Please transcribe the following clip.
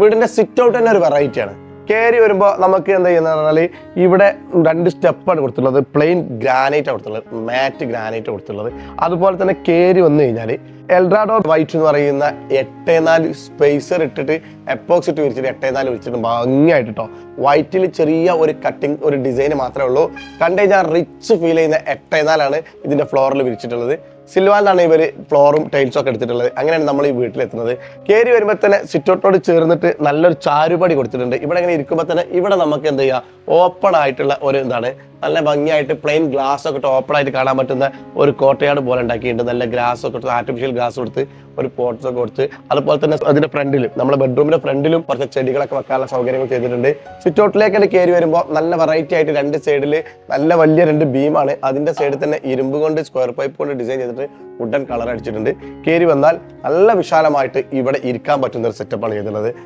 വീടിന്റെ sit out തന്നെ ഒരു വെറൈറ്റിയാണ്. കയറി വരുമ്പോൾ നമുക്ക് എന്താ ചെയ്യുന്നത് പറഞ്ഞാൽ ഇവിടെ 2 സ്റ്റെപ്പാണ് കൊടുത്തിട്ടുള്ളത്. പ്ലെയിൻ ഗ്രാനൈറ്റ് കൊടുത്തുള്ളത്, മാറ്റ് ഗ്രാനൈറ്റ് കൊടുത്തുള്ളത്. അതുപോലെ തന്നെ കയറി വന്നു കഴിഞ്ഞാൽ എൽഡ്രാഡോ വൈറ്റ് എന്ന് പറയുന്ന 8x4 സ്പേസർ ഇട്ടിട്ട് എപ്പോക്സി ഇട്ട് വിരിച്ചിട്ട് 8x4 വിരിച്ചിട്ട് ഭംഗിയായിട്ട് കേട്ടോ. വൈറ്റിൽ ചെറിയ ഒരു കട്ടിങ് ഒരു ഡിസൈൻ മാത്രമേ ഉള്ളൂ. കണ്ടു കഴിഞ്ഞാൽ റിച്ച് ഫീൽ ചെയ്യുന്ന 8x4 ഇതിന്റെ ഫ്ലോറിൽ വിരിച്ചിട്ടുള്ളത്. സിൽവാനിലാണ് ഇവർ ഫ്ലോറും ടൈൽസും ഒക്കെ എടുത്തിട്ടുള്ളത്. അങ്ങനെയാണ് നമ്മൾ ഈ വീട്ടിലെത്തുന്നത്. കയറി വരുമ്പോൾ തന്നെ സിറ്റൗട്ടോട് ചേർന്നിട്ട് നല്ലൊരു ചാരുപടി കൊടുത്തിട്ടുണ്ട്. ഇവിടെ ഇങ്ങനെ ഇരിക്കുമ്പോൾ തന്നെ ഇവിടെ നമുക്ക് എന്ത് ചെയ്യാം, ഓപ്പൺ ആയിട്ടുള്ള ഒരു എന്താണ് നല്ല ഭംഗിയായിട്ട് പ്ലെയിൻ ഗ്ലാസ് ഒക്കെ ഇട്ട് ഓപ്പൺ ആയിട്ട് കാണാൻ പറ്റുന്ന ഒരു കോട്ടയാട് പോലെ ഉണ്ടാക്കിയിട്ടുണ്ട്. നല്ല ഗ്ലാസ് ഒക്കെ കൊടുത്ത് ആർട്ടിഫിഷ്യൽ ഗ്ലാസ് കൊടുത്ത് ഒരു പോട്ട്സ് ഒക്കെ കൊടുത്ത് അതുപോലെ തന്നെ അതിന്റെ ഫ്രണ്ടിലും നമ്മുടെ ബെഡ്റൂമിന്റെ ഫ്രണ്ടിലും കുറച്ച് ചെടികളൊക്കെ വെക്കാനുള്ള സൗകര്യങ്ങൾ ചെയ്തിട്ടുണ്ട്. സിറ്റൗട്ടിലേക്ക് കയറി വരുമ്പോൾ നല്ല വെറൈറ്റി ആയിട്ട് 2 സൈഡിൽ നല്ല വലിയ 2 ബീമാണ്. അതിന്റെ സൈഡിൽ തന്നെ ഇരുമ്പ് കൊണ്ട് സ്ക്വയർ പൈപ്പ് കൊണ്ട് ഡിസൈൻ ചെയ്തിട്ട് വുഡൻ കളർ അടിച്ചിട്ടുണ്ട്. കയറി വന്നാൽ നല്ല വിശാലമായിട്ട് ഇവിടെ ഇരിക്കാൻ പറ്റുന്ന ഒരു സെറ്റപ്പാണ് ചെയ്തിട്ടുള്ളത്.